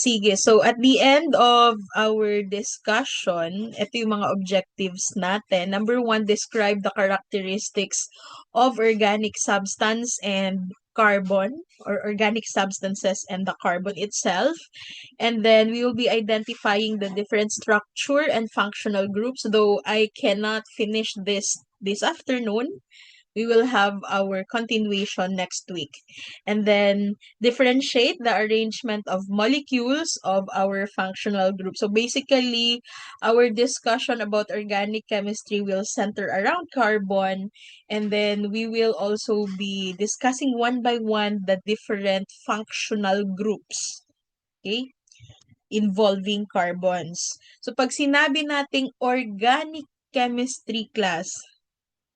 Sige, so at the end of our discussion, ito yung mga objectives natin. Number one, describe the characteristics of organic substance and carbon, or organic substances and the carbon itself. And then we will be identifying the different structure and functional groups, though I cannot finish this afternoon. We will have our continuation next week. And then differentiate the arrangement of molecules of our functional group. So basically, our discussion about organic chemistry will center around carbon. And then we will also be discussing one by one the different functional groups. Okay? Involving carbons. So pag sinabi nating organic chemistry class,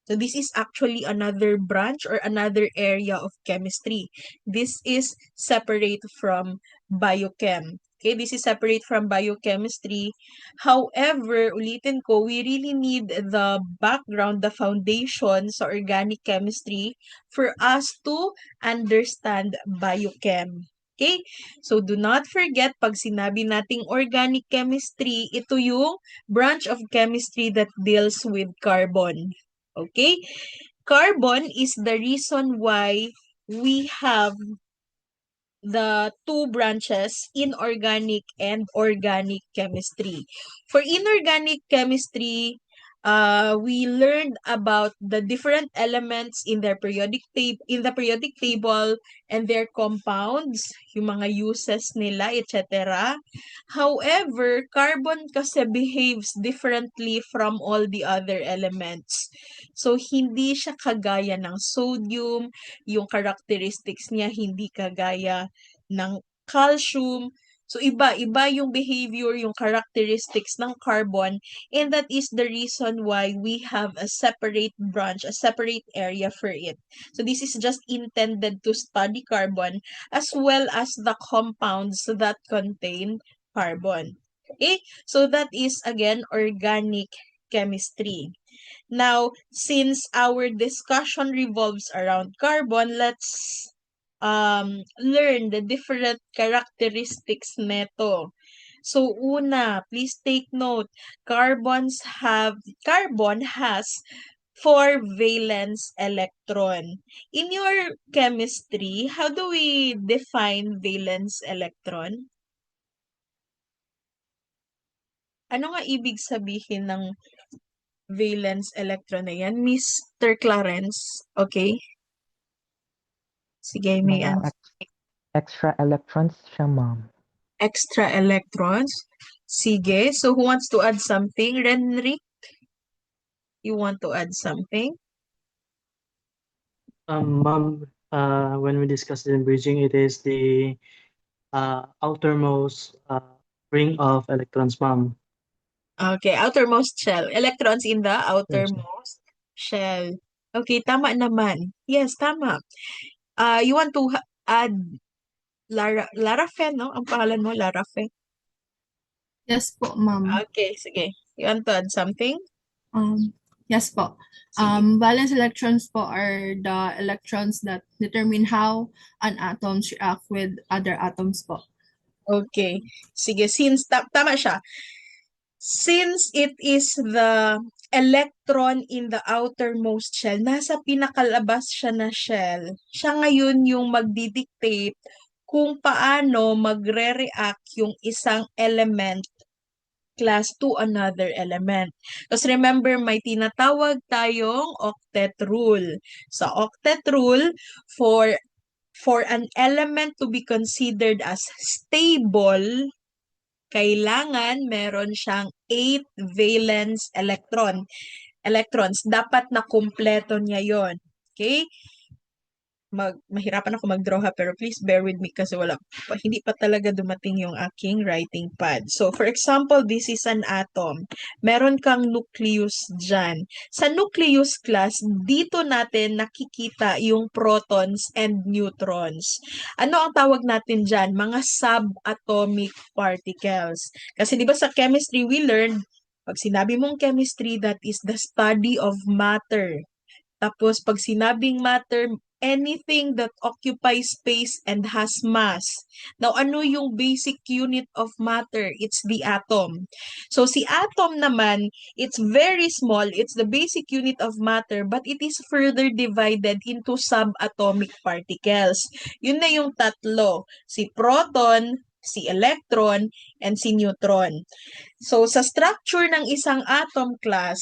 so this is actually another branch or another area of chemistry. This is separate from biochem. Okay, this is separate from biochemistry. However, ulitin ko, we really need the background, the foundation sa organic chemistry for us to understand biochem. Okay? So, do not forget, pag sinabi nating organic chemistry, ito yung branch of chemistry that deals with carbon. Okay? Carbon is the reason why we have the two branches, inorganic and organic chemistry. For inorganic chemistry, we learned about the different elements in their periodic table and their compounds, yung mga uses nila, etc. However, carbon kasi behaves differently from all the other elements. So, hindi siya kagaya ng sodium, yung characteristics niya hindi kagaya ng calcium. So, iba yung behavior, yung characteristics ng carbon, and that is the reason why we have a separate branch, a separate area for it. So, this is just intended to study carbon as well as the compounds that contain carbon. Okay? So, that is, again, organic chemistry. Now, since our discussion revolves around carbon, let's learn the different characteristics neto. So, una, please take note, carbon has 4 valence electron. In your chemistry, how do we define valence electron? Ano nga ibig sabihin ng valence electron na yan? Mr. Clarence, okay? Sige, may Mga extra electrons siya, ma'am. extra electrons. Sige, so who wants to add something? Renric, you want to add something? Ma'am, when we discuss the bridging, it is the outermost ring of electrons, ma'am. Okay, outermost shell. Electrons in the outermost shell. Okay, tama naman. Yes, tama. You want to add Lara Fe, no? Ang pangalan mo, Lara Fe. Yes po, ma'am. Okay, sige. You want to add something? Yes po. Sige. Valence electrons po are the electrons that determine how an atom react with other atoms po. Okay. Sige, since tama siya. Since it is the electron in the outermost shell, nasa pinakalabas siya na shell, siya ngayon yung magdidictate kung paano magre-react yung isang element class to another element. Because remember, may tinatawag tayong octet rule. Sa octet rule, for an element to be considered as stable, kailangan meron siyang 8 valence electrons. Dapat na kumpleto niya yon. Okay? Mahirapan ako mag-draw ha, pero please bear with me kasi hindi pa talaga dumating yung aking writing pad. So, for example, this is an atom. Meron kang nucleus dyan. Sa nucleus class, dito natin nakikita yung protons and neutrons. Ano ang tawag natin dyan? Mga subatomic particles. Kasi di ba sa chemistry we learned, pag sinabi mong chemistry, that is the study of matter. Tapos, pag sinabing matter, anything that occupies space and has mass. Now, ano yung basic unit of matter? It's the atom. So, si atom naman, it's very small. It's the basic unit of matter, but it is further divided into subatomic particles. Yun na yung tatlo. Si proton, si electron, and si neutron. So, sa structure ng isang atom class,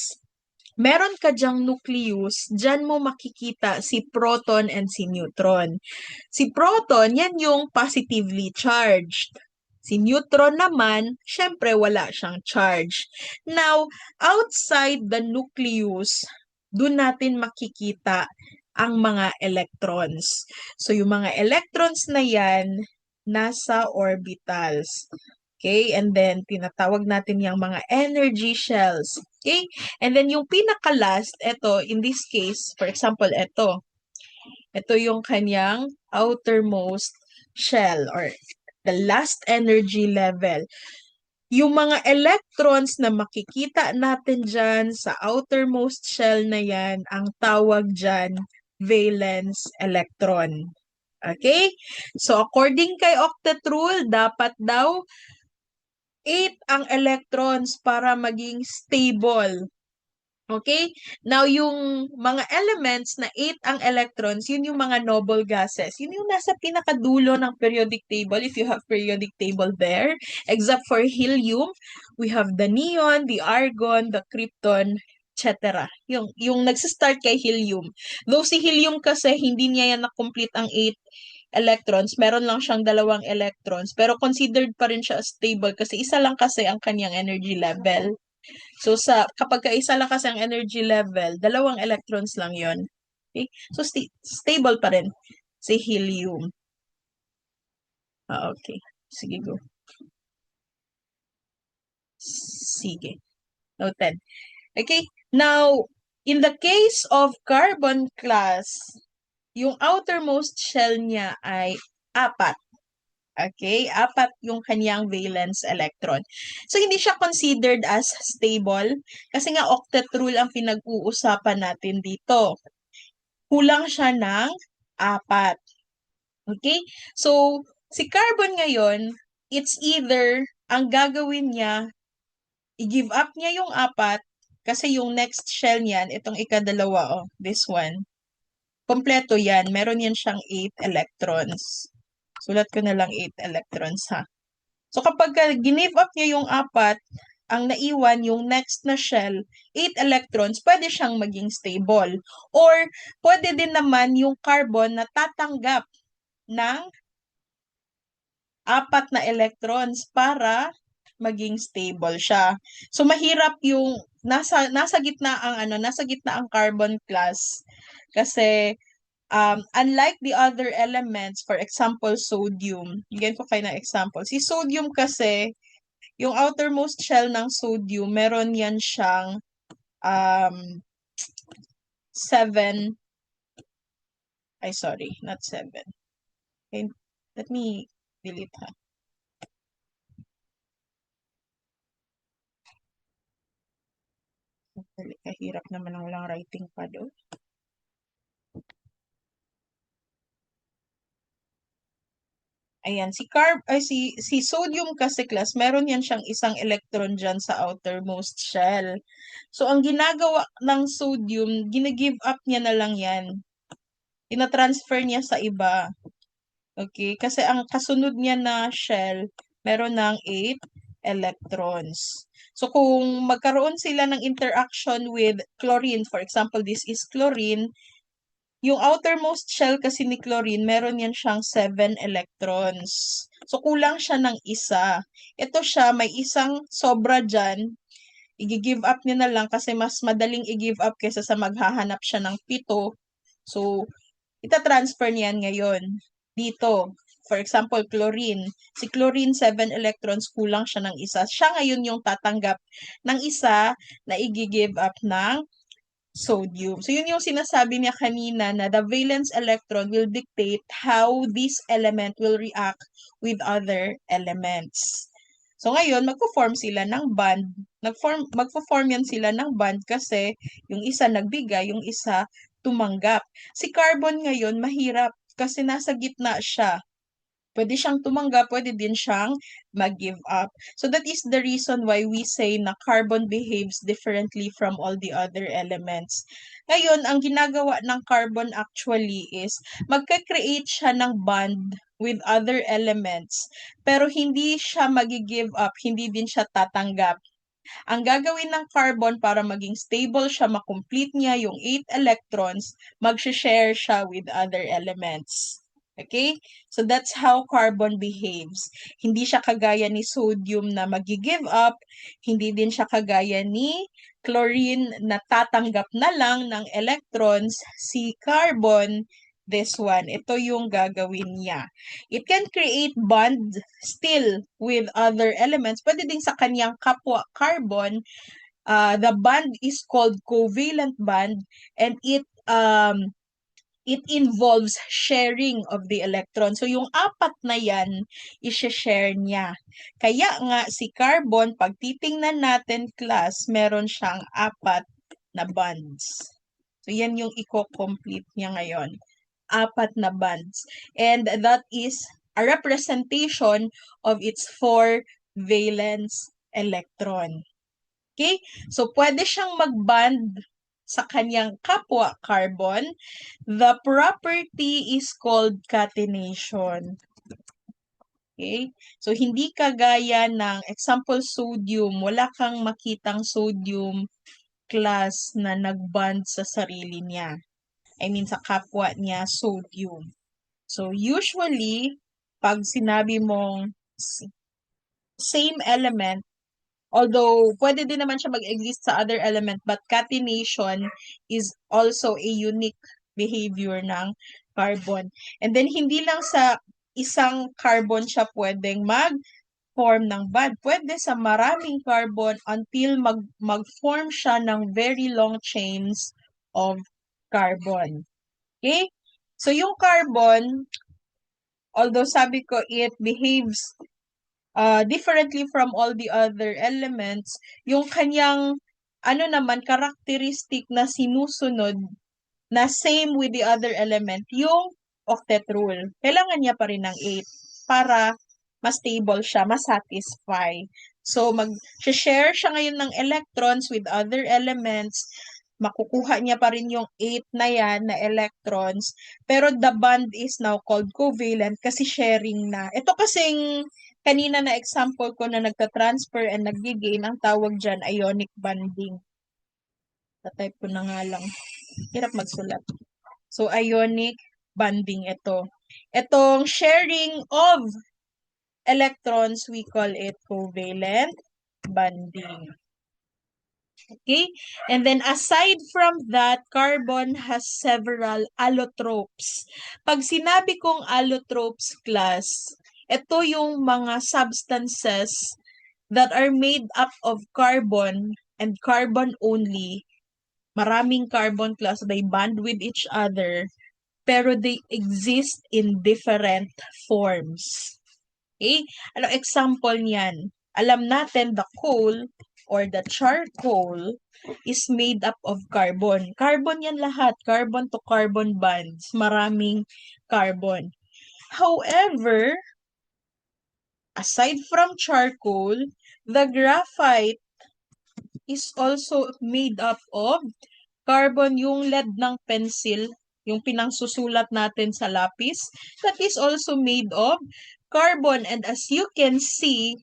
meron ka dyang nucleus, dyan mo makikita si proton and si neutron. Si proton, yan yung positively charged. Si neutron naman, syempre wala siyang charge. Now, outside the nucleus, dun natin makikita ang mga electrons. So, yung mga electrons na yan, nasa orbitals. Okay? And then, tinatawag natin yung mga energy shells. Okay? And then, yung pinaka-last, ito, in this case, for example, ito. Ito yung kanyang outermost shell or the last energy level. Yung mga electrons na makikita natin dyan sa outermost shell na yan, ang tawag dyan, valence electron. Okay? So, according kay octet rule, dapat daw 8 ang electrons para maging stable. Okay? Now, yung mga elements na 8 ang electrons, yun yung mga noble gases. Yun yung nasa pinakadulo ng periodic table, if you have periodic table there. Except for helium, we have the neon, the argon, the krypton, etc. Yung nagsistart kay helium. Though si helium kasi, hindi niya yan na-complete ang 8 electrons, meron lang siyang 2 electrons, pero considered pa rin siya stable kasi isa lang kasi ang kanyang energy level. So, kapag isa lang kasi ang energy level, 2 electrons lang yon. Okay? So, stable pa rin si helium. Okay. Sige, go. Sige. Noted. Okay. Now, in the case of carbon class, yung outermost shell niya ay 4. Okay? 4 yung kanyang valence electron. So, hindi siya considered as stable kasi nga octet rule ang pinag-uusapan natin dito. Kulang siya ng 4. Okay? So, si carbon ngayon, it's either ang gagawin niya, i-give up niya yung 4 kasi yung next shell niyan, itong ikadalawa, this one, kompleto yan. Meron yan siyang 8 electrons. Sulat ko na lang 8 electrons, ha. So, kapag give up niya yung 4, ang naiwan yung next na shell, 8 electrons, pwede siyang maging stable. Or, pwede din naman yung carbon na tatanggap ng 4 na electrons para maging stable siya. So, mahirap yung nasa gitna ang carbon class kasi unlike the other elements, for example, sodium. Bigyan ko kayo ng example. Si sodium kasi, yung outermost shell ng sodium, meron yan siyang 7. Sorry, not 7. Okay, let me delete, ha. Kahirap naman ang walang writing pad, oh. Ayan, si sodium kasi class, meron yan siyang isang electron dyan sa outermost shell. So, ang ginagawa ng sodium, gina-give up niya na lang yan. Ina-transfer niya sa iba. Okay? Kasi ang kasunod niya na shell, meron ng 8 electrons. So, kung magkaroon sila ng interaction with chlorine, for example, this is chlorine, yung outermost shell kasi ni chlorine, meron yan siyang 7 electrons. So, kulang siya ng isa. Ito siya, may isang sobra dyan. I-give up niya na lang kasi mas madaling i-give up kaysa sa maghahanap siya ng 7. So, ita-transfer niyan ngayon dito. For example, chlorine. Si chlorine, 7 electrons, kulang siya ng isa. Siya ngayon yung tatanggap ng isa na i-give up ng sodium. So, yun yung sinasabi niya kanina na the valence electron will dictate how this element will react with other elements. So, ngayon, magpo-form sila ng bond. Magpo-form yan sila ng bond kasi yung isa nagbigay, yung isa tumanggap. Si carbon ngayon, mahirap kasi nasa gitna siya. Pwede siyang tumanggap, pwede din siyang mag-give up. So that is the reason why we say na carbon behaves differently from all the other elements. Ngayon, ang ginagawa ng carbon actually is magka-create siya ng bond with other elements, pero hindi siya mag-give up, hindi din siya tatanggap. Ang gagawin ng carbon para maging stable siya, makomplete niya yung 8 electrons, mag-share siya with other elements. Okay? So that's how carbon behaves. Hindi siya kagaya ni sodium na magi-give up, hindi din siya kagaya ni chlorine na tatanggap na lang ng electrons. Si carbon, this one, ito yung gagawin niya. It can create bond still with other elements. Pwede din sa kanyang kapwa carbon. The bond is called covalent bond, and it involves sharing of the electron. So, yung 4 na yan, i-share niya. Kaya nga, si carbon, pag titingnan natin, class, meron siyang 4 na bonds. So, yan yung i-complete niya ngayon. 4 na bonds. And that is a representation of its 4 valence electron. Okay? So, pwede siyang mag-bond sa kanyang kapwa carbon. The property is called catenation. Okay? So, hindi kagaya ng example sodium, wala kang makitang sodium class na nag-bond sa sarili niya. I mean, sa kapwa niya, sodium. So, usually, pag sinabi mong same element, although pwede din naman siya mag-exist sa other element, but catenation is also a unique behavior ng carbon. And then, hindi lang sa isang carbon siya pwedeng mag-form ng bond. Pwede sa maraming carbon until mag-form siya ng very long chains of carbon. Okay? So, yung carbon, although sabi ko it behaves differently from all the other elements, yung kanyang characteristic na sinusunod na same with the other element, yung octet rule. Kailangan niya pa rin ng 8 para mas stable siya, masatisfy. So, mag-share siya ngayon ng electrons with other elements, makukuha niya pa rin yung 8 na yan na electrons, pero the bond is now called covalent kasi sharing na. Ito kasing kanina na example ko na nagta-transfer and nag-gain, ang tawag dyan ionic bonding. Tatype ko na nga lang. Hirap magsulat. So, ionic bonding ito. Itong sharing of electrons, we call it covalent bonding. Okay? And then, aside from that, carbon has several allotropes. Pag sinabi kong allotropes class, ito yung mga substances that are made up of carbon and carbon only. Maraming carbon class, they bond with each other, pero they exist in different forms. Okay? Ano example niyan? Alam natin the coal or the charcoal is made up of carbon. Carbon yan lahat. Carbon to carbon bonds. Maraming carbon. However, aside from charcoal, the graphite is also made up of carbon. Yung lead ng pencil, yung pinangsusulat natin sa lapis, that is also made of carbon. And as you can see,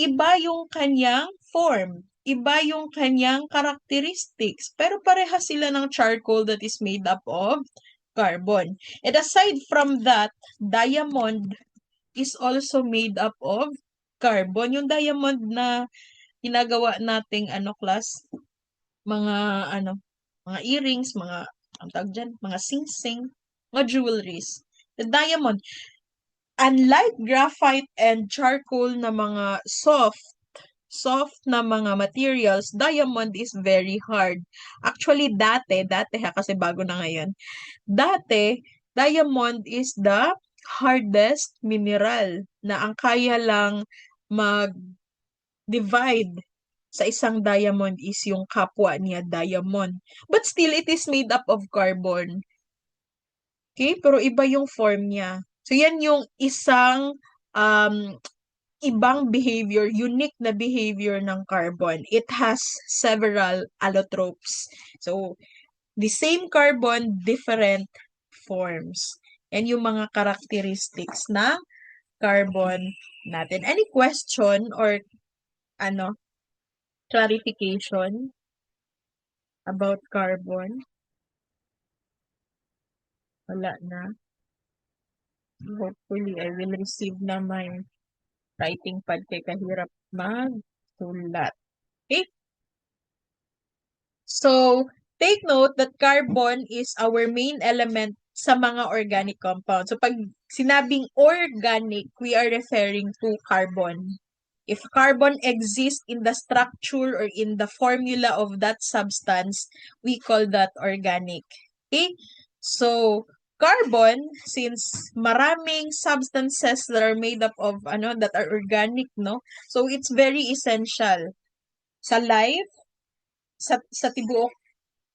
iba yung kanyang form, iba yung kanyang characteristics, pero pareha sila ng charcoal that is made up of carbon. And aside from that, diamond is also made up of carbon. Yung diamond na ginagawa nating class, mga mga earrings, mga mga sing-sing, mga jewelries. The diamond, unlike graphite and charcoal na mga soft na mga materials, diamond is very hard. Actually, dati kasi bago na ngayon. Dati, diamond is the hardest mineral na ang kaya lang mag-divide sa isang diamond is yung kapwa niya diamond. But still, it is made up of carbon. Okay? Pero iba yung form niya. So, yan yung isang um, ibang behavior, unique na behavior ng carbon. It has several allotropes. So, the same carbon, different forms. Yan yung mga characteristics ng carbon natin. Any question or clarification about carbon? Wala na. Hopefully, I will receive na my writing pad kay kahirap magsulat. Okay? So, take note that carbon is our main element sa mga organic compounds. So, pag sinabing organic, we are referring to carbon. If carbon exists in the structure or in the formula of that substance, we call that organic. Okay? So, carbon, since maraming substances that are made up of, that are organic, no? So, it's very essential sa life, sa tibuok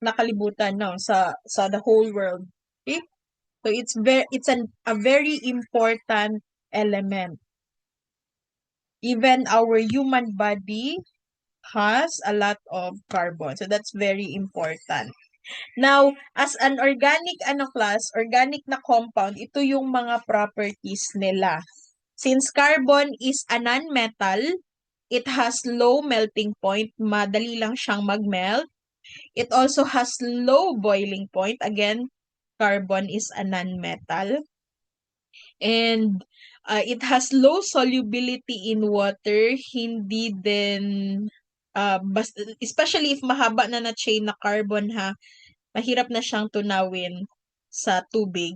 na kalibutan, no? Sa the whole world. Okay? So, a very important element. Even our human body has a lot of carbon. So that's very important. Now, as an organic organic na compound, ito yung mga properties nila. Since carbon is a non-metal, it has low melting point, madali lang siyang mag-melt. It also has low boiling point. Again, carbon is a non-metal. And it has low solubility in water, hindi din especially if mahaba na chain na carbon mahirap na siyang tunawin sa tubig.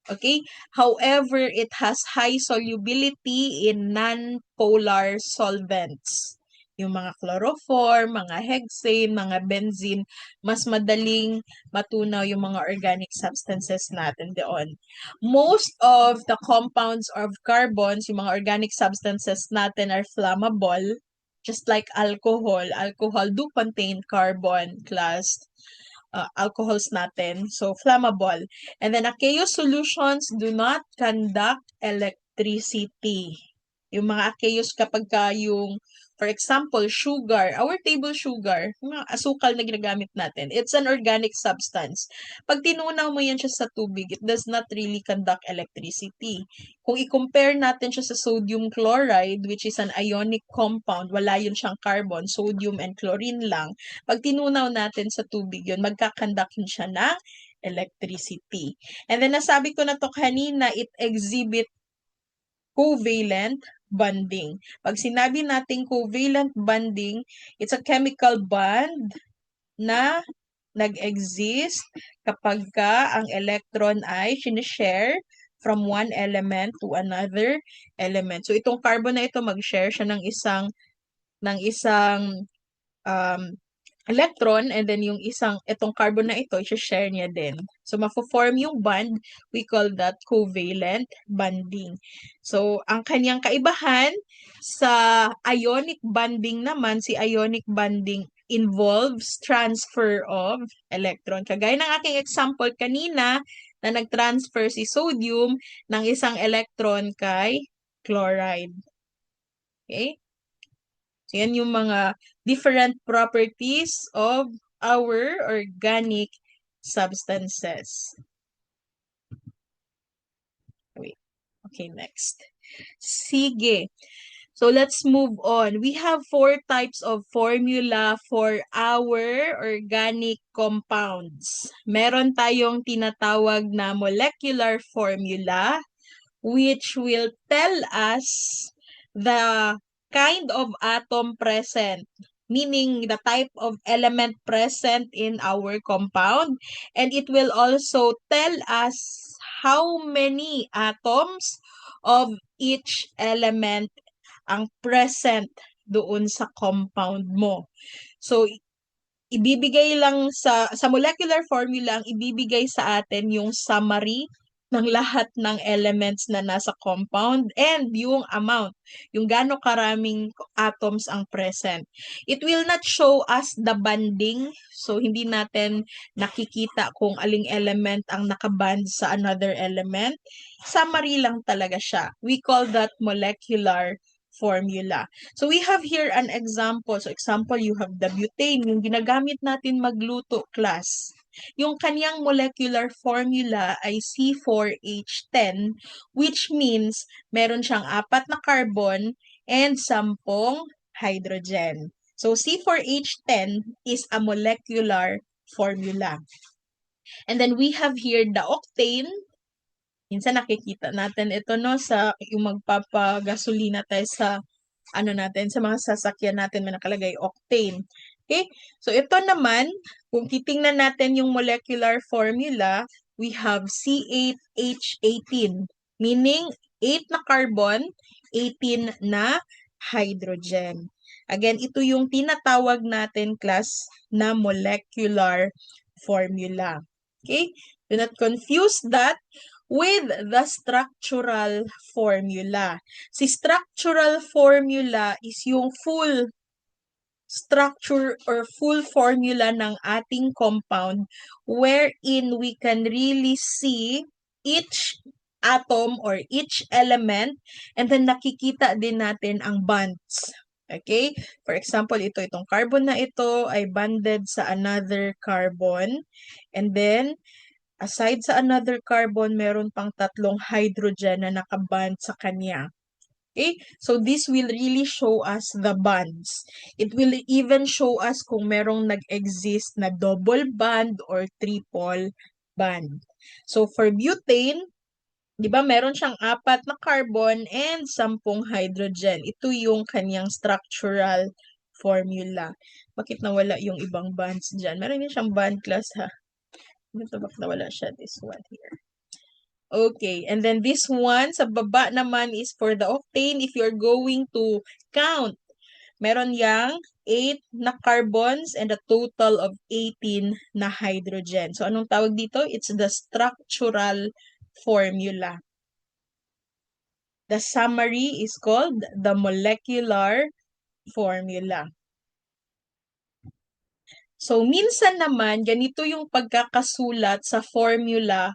Okay? However, it has high solubility in non-polar solvents. Yung mga chloroform, mga hexane, mga benzene, mas madaling matunaw yung mga organic substances natin doon. Most of the compounds of carbons, yung mga organic substances natin are flammable, just like alcohol. Alcohol do contain carbon class alcohols natin. So, flammable. And then, aqueous solutions do not conduct electricity. Yung mga aqueous kapag yung, for example, sugar, our table sugar, yung mga asukal na ginagamit natin, it's an organic substance. Pag tinunaw mo yan siya sa tubig, it does not really conduct electricity. Kung i-compare natin siya sa sodium chloride, which is an ionic compound, wala yun siyang carbon, sodium and chlorine lang. Pag tinunaw natin sa tubig yun, magkakandak yun siya ng electricity. And then, nasabi ko na to kanina, it exhibit covalent bonding. Pag sinabi nating covalent bonding, it's a chemical bond na nag-exist kapag ang electron ay sinishare from one element to another element. So, itong carbon na ito, mag-share siya ng isang electron, and then yung itong carbon na ito, i-share niya din. So, mafo-form yung bond, we call that covalent bonding. So, ang kanyang kaibahan sa ionic bonding naman, si ionic bonding involves transfer of electron. Kagaya ng aking example kanina, na nag-transfer si sodium ng isang electron kay chloride. Okay? So, yan yung mga different properties of our organic substances. Wait. Okay, next. Sige. So, let's move on. We have 4 types of formula for our organic compounds. Meron tayong tinatawag na molecular formula, which will tell us the kind of atom present, meaning the type of element present in our compound, and it will also tell us how many atoms of each element ang present doon sa compound mo. So, ibibigay lang sa molecular formula, ang ibibigay sa atin yung summary ng lahat ng elements na nasa compound and yung amount, yung gaano karaming atoms ang present. It will not show us the bonding, so hindi natin nakikita kung aling element ang nakaband sa another element. Summary lang talaga siya. We call that molecular formula. So we have here an example. So example, you have the butane, yung ginagamit natin magluto, class. Yung kanyang molecular formula ay C4H10, which means meron siyang 4 na carbon and 10 hydrogen. So C4H10 is a molecular formula. And then we have here the octane. Minsan nakikita natin ito no sa yung magpapagasolina tayo sa natin sa mga sasakyan natin may nakalagay octane. Okay? So ito naman, kung titingnan natin yung molecular formula, we have C8H18, meaning 8 na carbon, 18 na hydrogen. Again, ito yung tinatawag natin, class, na molecular formula. Okay? Do not confuse that with the structural formula. Si structural formula is yung full structure or full formula ng ating compound wherein we can really see each atom or each element and then nakikita din natin ang bonds. Okay? For example, itong carbon na ito ay bonded sa another carbon and then aside sa another carbon, meron pang 3 hydrogen na nakaband sa kanya. Okay? So this will really show us the bonds. It will even show us kung merong nag-exist na double bond or triple bond. So for butane, di ba meron siyang 4 na carbon and 10 hydrogen. Ito yung kanyang structural formula. Bakit nawala yung ibang bonds dyan? Meron din siyang bond class ha. Ito bakit nawala siya? This one here. Okay, and then this one, sa baba naman is for the octane. If you're going to count, meron yang 8 na carbons and a total of 18 na hydrogen. So, anong tawag dito? It's the structural formula. The summary is called the molecular formula. So, minsan naman, ganito yung pagkakasulat sa formula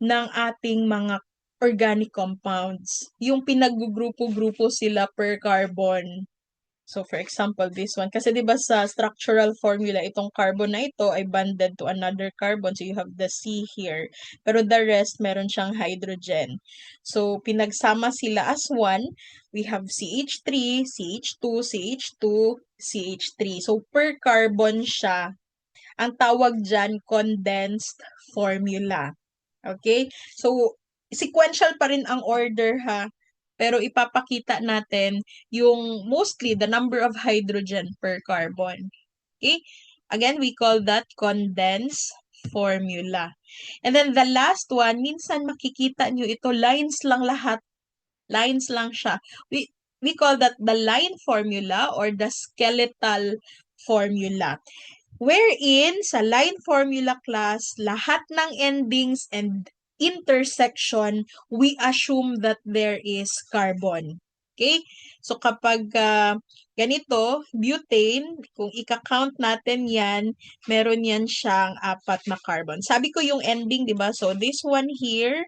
ng ating mga organic compounds. Yung pinaggrupo-grupo sila per carbon. So, for example, this one. Kasi di ba sa structural formula, itong carbon na ito ay bonded to another carbon. So, you have the C here. Pero the rest, meron siyang hydrogen. So, pinagsama sila as one. We have CH3, CH2, CH2, CH3. So, per carbon siya. Ang tawag dyan, condensed formula. Okay? So, sequential pa rin ang order ha. Pero ipapakita natin yung mostly the number of hydrogen per carbon. Okay? Again, we call that condensed formula. And then the last one, minsan makikita nyo ito, lines lang lahat. Lines lang siya. We call that the line formula or the skeletal formula. Wherein, sa line formula class, lahat ng endings and intersection, we assume that there is carbon. Okay? So, kapag ganito, butane, kung ika-count natin yan, meron yan siyang 4 na carbon. Sabi ko yung ending, di ba? So, this one here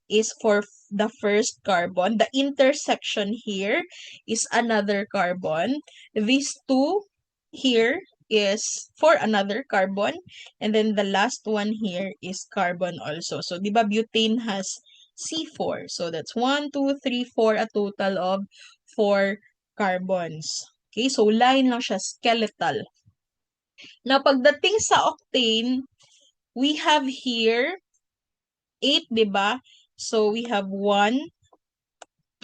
is for the first carbon. The intersection here is another carbon. These two here is for another carbon. And then the last one here is carbon also. So, di ba butane has C4. So, that's 1, 2, 3, 4, a total of 4 carbons. Okay, so line lang siya, skeletal. Now, pagdating sa octane, we have here 8, di ba? So, we have 1,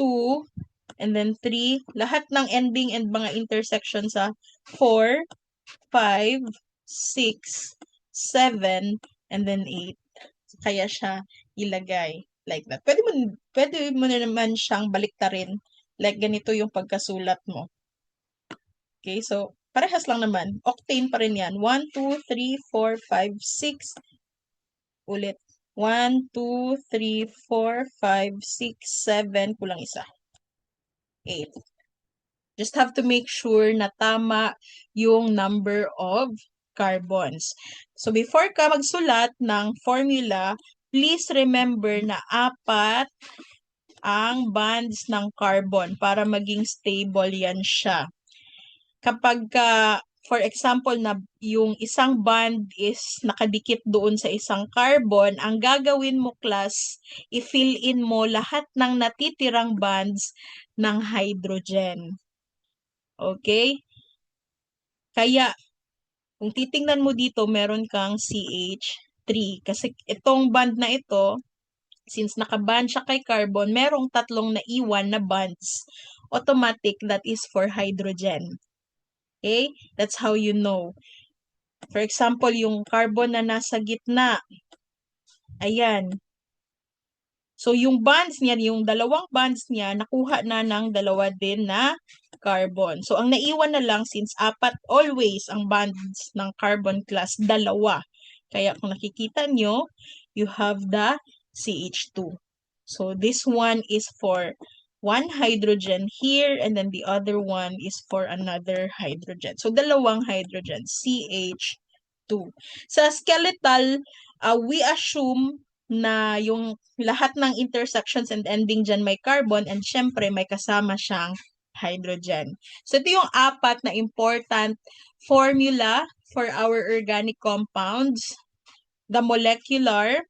2, and then 3. Lahat ng ending and mga intersection sa 4, 5, 6, 7, and then 8. Kaya siya ilagay like that. Pwede mo na naman siyang baliktarin. Like ganito yung pagkasulat mo. Okay, so parehas lang naman. Octane pa rin yan. 1, 2, 3, 4, 5, 6. Ulit. 1, 2, 3, 4, 5, 6, 7, kulang isa. 8. Just have to make sure na tama yung number of carbons. So before ka magsulat ng formula, please remember na 4 ang bonds ng carbon para maging stable yan siya. Kapag for example na yung isang bond is nakadikit doon sa isang carbon, ang gagawin mo class, i-fill in mo lahat ng natitirang bonds ng hydrogen. Okay? Kaya, kung titingnan mo dito, meron kang CH3. Kasi itong bond na ito, since nakaband siya kay carbon, merong 3 naiwan na bonds. Automatic, that is for hydrogen. Okay? That's how you know. For example, yung carbon na nasa gitna. Ayan. So, yung bonds niya, yung dalawang bonds niya, nakuha na ng dalawa din na carbon. So, ang naiwan na lang, since 4 always ang bonds ng carbon class, 2. Kaya kung nakikita nyo, you have the CH2. So, this one is for one hydrogen here, and then the other one is for another hydrogen. So, dalawang hydrogen, CH2. Sa skeletal, we assume na yung lahat ng intersections and ending dyan may carbon, and syempre may kasama siyang hydrogen. So, ito yung 4 na important formula for our organic compounds. The molecular,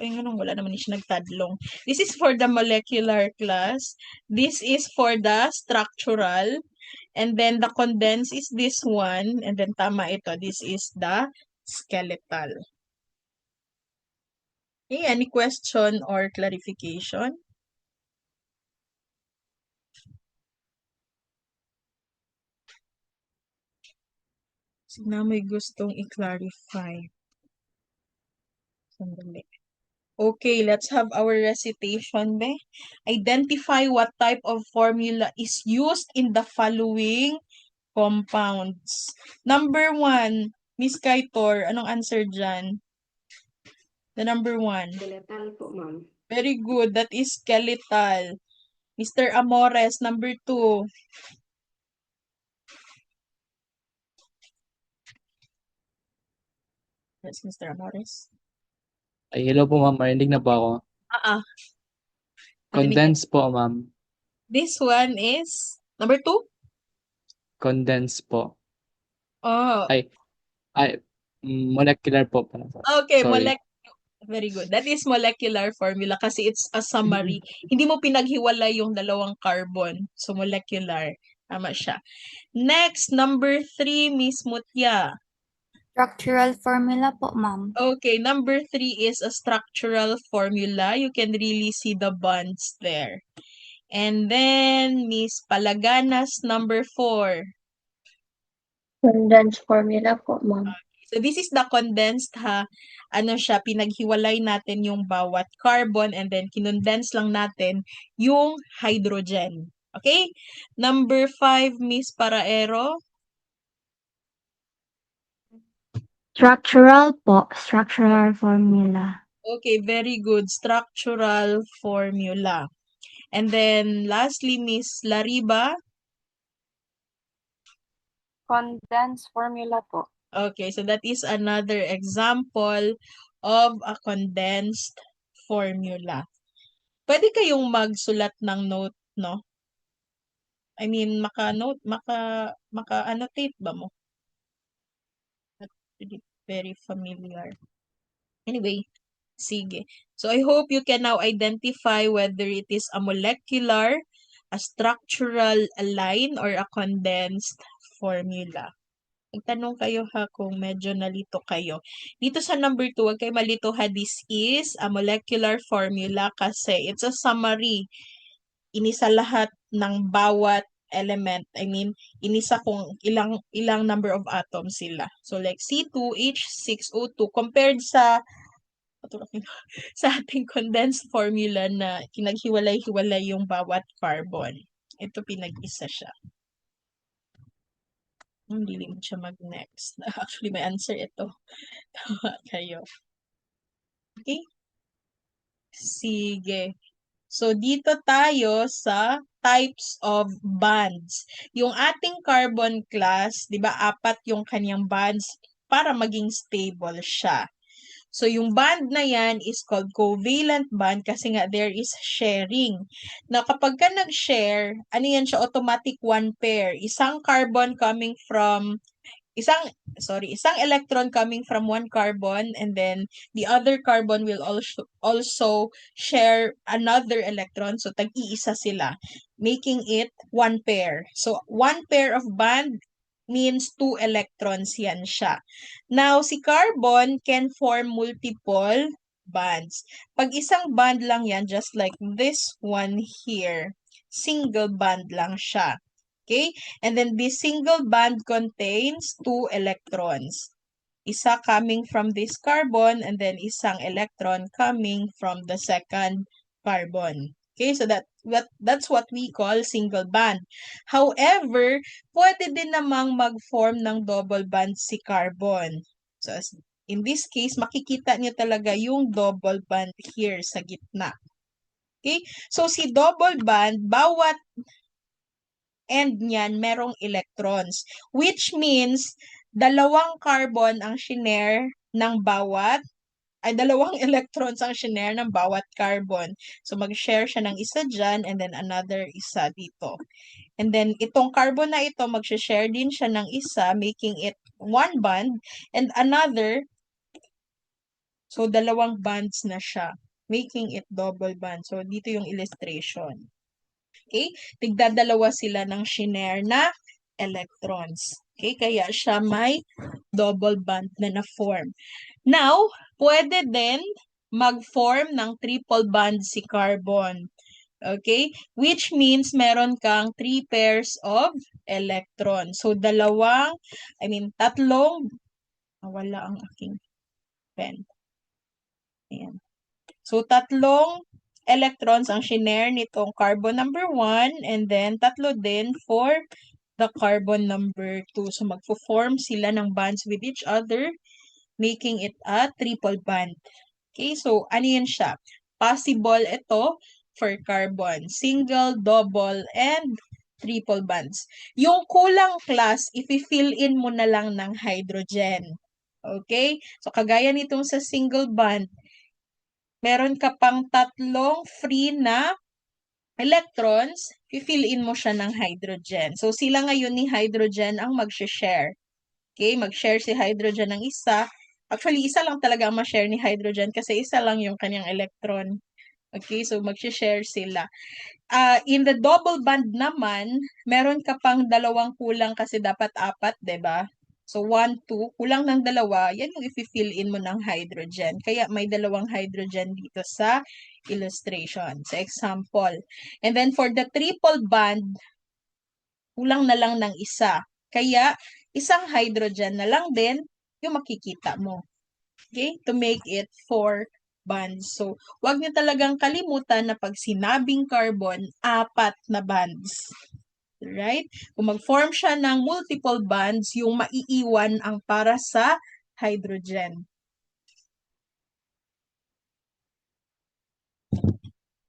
wala naman siya nagtadlong. This is for the molecular class. This is for the structural. And then the condensed is this one. And then tama ito. This is the skeletal. Okay, any question or clarification? Sino may gustong i-clarify? Sandali. Okay, let's have our recitation, be. Identify what type of formula is used in the following compounds. Number 1, Miss Kaitor, anong answer dyan? The number 1. Skeletal po, ma'am. Very good, that is skeletal. Mr. Amores, number 2. Yes, Mr. Amores. Ay, hello po ma'am, marinig na po ako. Condense po ma'am. This one is number 2? Condense po. Oh, Molecular po pala. okay, Sorry. very good. That is molecular formula kasi it's a summary. Hindi mo pinaghiwalay yung dalawang carbon. So, molecular. Tama siya. Next, number 3, Miss Mutya. Structural formula po, ma'am. Okay, number 3 is a structural formula. You can really see the bonds there. And then, Miss Palaganas, number 4. Condensed formula po, ma'am. So, this is the condensed ha. Ano siya, pinaghiwalay natin yung bawat carbon and then kinondense lang natin yung hydrogen. Okay? Number 5, Miss Paraero. Structural po, structural formula. Okay, very good. Structural formula. And then, lastly, Miss Lariba. Condensed formula po. Okay, so that is another example of a condensed formula. Pwede kayong magsulat ng note, no? I mean, maka-annotate ba mo? That's really very familiar. Anyway, sige. So, I hope you can now identify whether it is a molecular, a structural, a line, or a condensed formula. Magtanong kayo ha kung medyo nalito kayo. Dito sa number 2, huwag kayo malito ha. This is a molecular formula kasi it's a summary. Inisa lahat ng bawat element. I mean, inisa kung ilang number of atoms sila. So like C2H6O2 compared sa ating condensed formula na kinaghiwalay-hiwalay yung bawat carbon. Ito pinag-isa siya. Hindi mo siya mag-next. Actually, may answer ito. Tawa kayo. Okay? Sige. So, dito tayo sa types of bonds. Yung ating carbon class, di ba, 4 yung kanyang bonds para maging stable siya. So, yung bond na yan is called covalent bond kasi nga there is sharing. Na kapag ka nag-share, ano yan siya, automatic one pair. Isang electron coming from one carbon, and then the other carbon will also share another electron. So, tag-iisa sila, making it one pair. So, one pair of bond means 2 electrons yan siya. Now, si carbon can form multiple bonds. Pag isang bond lang yan, just like this one here, single bond lang siya. Okay? And then this single bond contains 2 electrons. Isa coming from this carbon and then isang electron coming from the second carbon. Okay, so that's what we call single bond. However, pwede din namang mag-form ng double bond si carbon. So in this case, makikita niyo talaga yung double bond here sa gitna. Okay? So si double bond, bawat end niyan merong electrons, which means dalawang carbon ang shinare ng dalawang electrons ang shinare ng bawat carbon. So, mag-share siya ng isa dyan and then another isa dito. And then, itong carbon na ito, mag-share din siya ng isa, making it one bond, and another, so dalawang bonds na siya, making it double bond. So, dito yung illustration. Okay? Tigdadalawa sila ng shinare na electrons. Okay? Kaya siya may double bond na na-form. Now, pwede din mag-form ng triple bond si carbon. Okay? Which means meron kang 3 pairs of electrons. So, tatlong, wala ang aking pen. Ayan. So, tatlong electrons ang shinare nitong carbon number 1 and then tatlo din for the carbon number 2. So, magpo-form sila ng bonds with each other, making it a triple bond. Okay, so ano yan siya? Possible ito for carbon. Single, double, and triple bonds. Yung kulang class, i-fill in mo na lang ng hydrogen. Okay? So, kagaya nitong sa single bond, meron ka pang tatlong free na electrons, i-fill in mo siya ng hydrogen. So, sila ngayon ni hydrogen ang mag-share. Okay, mag-share si hydrogen ng isa. Actually, isa lang talaga ang ma-share ni hydrogen kasi isa lang yung kanyang electron. Okay, so mag-share sila. In the double bond naman, meron ka pang dalawang kulang kasi dapat 4, diba? So 1, 2, kulang ng dalawa, yan yung i-fill in mo ng hydrogen. Kaya may dalawang hydrogen dito sa illustration, sa example. And then for the triple bond, kulang na lang ng isa. Kaya, isang hydrogen na lang din yung makikita mo. Okay? To make it 4 bonds. So, wag niyo talagang kalimutan na pag sinabing carbon, 4 na bonds. Right? Kung mag-form siya ng multiple bonds, yung maiiwan ang para sa hydrogen.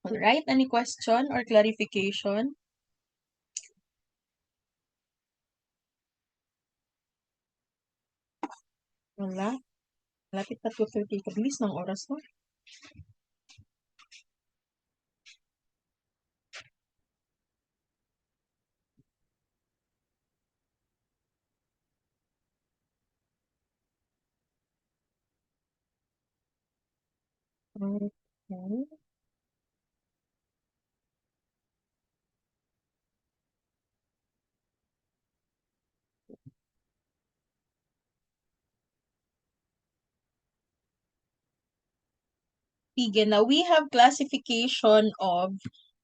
Alright? Any question or clarification? Wala. Lapit na 2:30. Kabilis ng oras mo. Okay. Sige, now we have classification of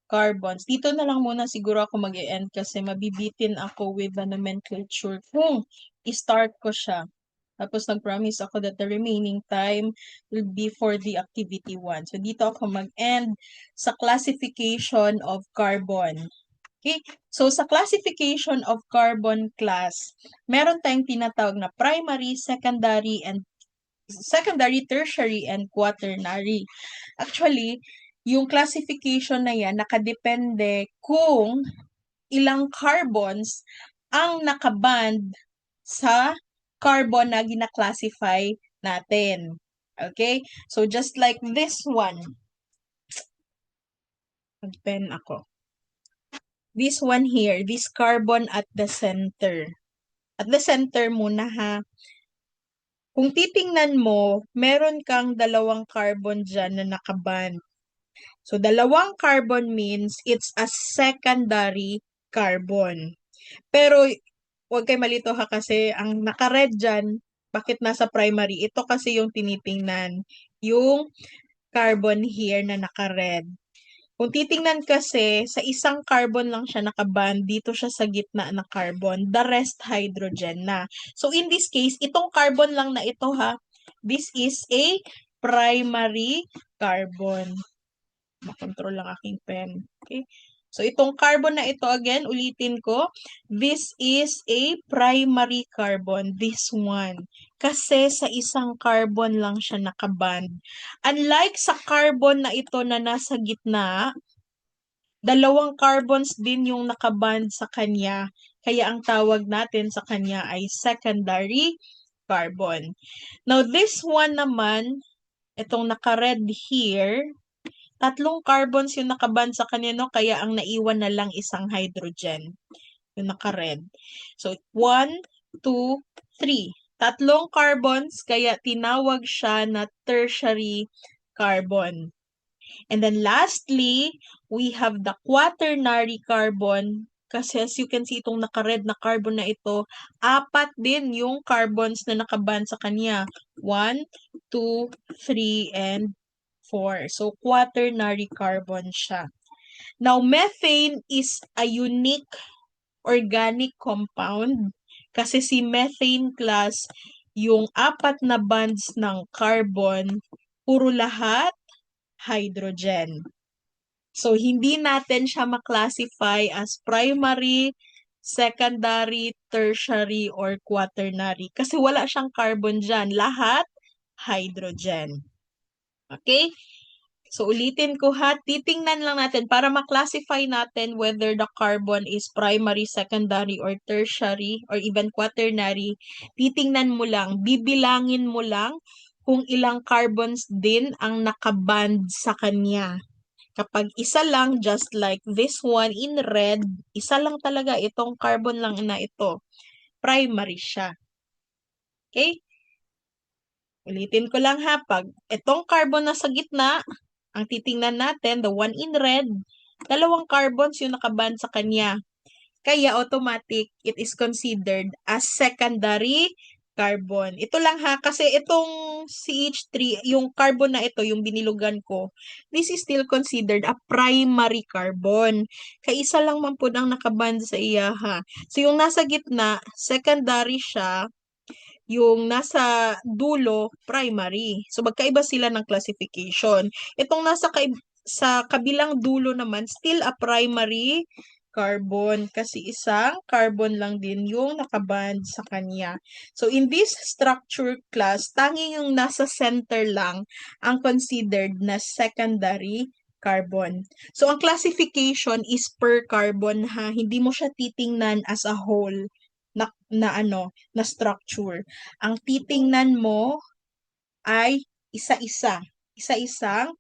carbons. Dito na lang muna siguro ako mag-e-end kasi mabibitin ako with the nomenclature kung i-start ko siya. Tapos nag-promise ako that the remaining time will be for the activity 1. So dito ako mag-end sa classification of carbon. Okay? So sa classification of carbon class, meron tayong tinatawag na primary, secondary, tertiary, and quaternary. Actually, yung classification na yan nakadepende kung ilang carbons ang nakaband sa carbon na gina-classify natin. Okay? So, just like this one. Mag-pen ako. This one here, this carbon at the center. At the center muna ha. Kung titingnan mo, meron kang dalawang carbon dyan na nakaband. So, dalawang carbon means it's a secondary carbon. Pero, huwag kayo malito ha kasi ang naka-red dyan, bakit nasa primary? Ito kasi yung tinitingnan. Yung carbon here na naka-red. Kung titingnan kasi, sa isang carbon lang siya nakaband, dito siya sa gitna na carbon, the rest hydrogen na. So, in this case, itong carbon lang na ito ha, this is a primary carbon. Makontrol lang aking pen. Okay? So, itong carbon na ito, again, ulitin ko, this is a primary carbon, this one. Kasi sa isang carbon lang siya nakaband. Unlike sa carbon na ito na nasa gitna, dalawang carbons din yung nakaband sa kanya. Kaya ang tawag natin sa kanya ay secondary carbon. Now, this one naman, itong naka-red here, tatlong carbons yung nakaband sa kanya, no? Kaya ang naiwan na lang isang hydrogen. Yung naka-red. So, 1, 2, 3. Tatlong carbons, kaya tinawag siya na tertiary carbon. And then lastly, we have the quaternary carbon. Kasi as you can see, itong naka-red na carbon na ito, apat din yung carbons na nakaband sa kanya. 1, 2, 3, and 4. So, quaternary carbon siya. Now, methane is a unique organic compound kasi si methane class, yung apat na bonds ng carbon, puro lahat hydrogen. So, hindi natin siya maklasify as primary, secondary, tertiary, or quaternary. Kasi wala siyang carbon dyan. Lahat hydrogen. Okay? So, ulitin ko ha, titingnan lang natin para maklasify natin whether the carbon is primary, secondary, or tertiary, or even quaternary. Titingnan mo lang, bibilangin mo lang kung ilang carbons din ang nakaband sa kanya. Kapag isa lang, just like this one in red, isa lang talaga, itong carbon lang na ito, primary siya. Okay? Ulitin ko lang ha, pag itong carbon na sa gitna, ang titingnan natin, the one in red, dalawang carbons yung nakaband sa kanya. Kaya automatic, it is considered as secondary carbon. Ito lang ha, kasi itong CH3, yung carbon na ito, yung binilugan ko, this is still considered a primary carbon. Kaisa lang man po ang nakaband sa iya ha. So yung nasa gitna, secondary siya, yung nasa dulo, primary. So, magkaiba sila ng classification. Itong sa kabilang dulo naman, still a primary carbon kasi isang carbon lang din yung nakaband sa kanya. So, in this structure class, tanging yung nasa center lang ang considered na secondary carbon. So, ang classification is per carbon ha. Hindi mo siya titingnan as a whole na structure. Ang titingnan mo ay isa-isa. Isa-isang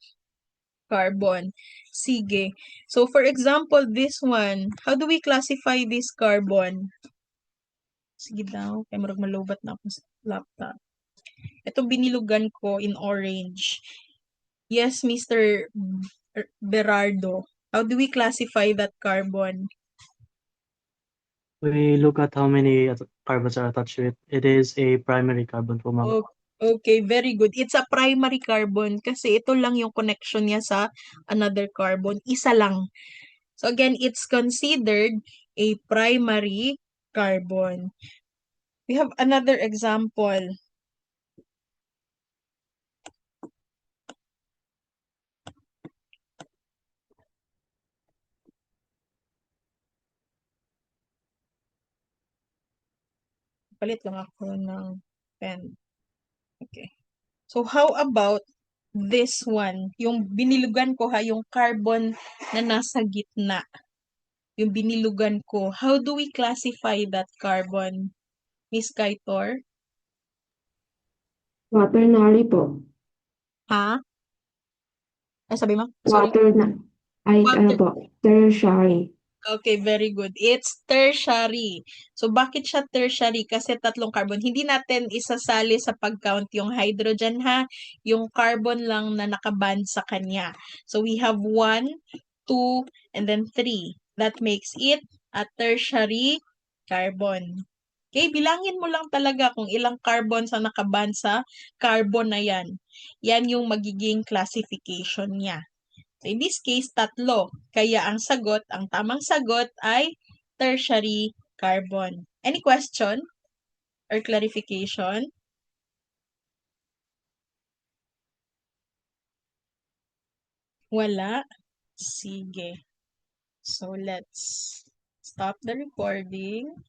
carbon. Sige. So, for example, this one, how do we classify this carbon? Sige daw, kaya marag malubat na ako sa laptop. Ito binilugan ko in orange. Yes, Mr. Berardo. How do we classify that carbon? We look at how many carbons are attached to it. It is a primary carbon po, ma'am. Okay, very good. It's a primary carbon kasi ito lang yung connection niya sa another carbon. Isa lang. So again, it's considered a primary carbon. We have another example. Palit lang ako ng pen. Okay. So how about this one. Yung binilugan ko ha, yung carbon na nasa gitna. Yung binilugan ko. How do we classify that carbon? Miss Kaitor? Quaternary po. Ha? Ay, sabi mo? Sorry. Ano po? Tertiary. Okay, very good. It's tertiary. So, bakit siya tertiary? Kasi tatlong carbon. Hindi natin isasali sa pag-count yung hydrogen ha. Yung carbon lang na nakaband sa kanya. So, we have 1, 2, and then 3. That makes it a tertiary carbon. Okay, bilangin mo lang talaga kung ilang carbons ang nakaband sa carbon na yan. Yan yung magiging classification niya. So, in this case, tatlo. Kaya ang tamang sagot ay tertiary carbon. Any question or clarification? Wala? Sige. So, let's stop the recording.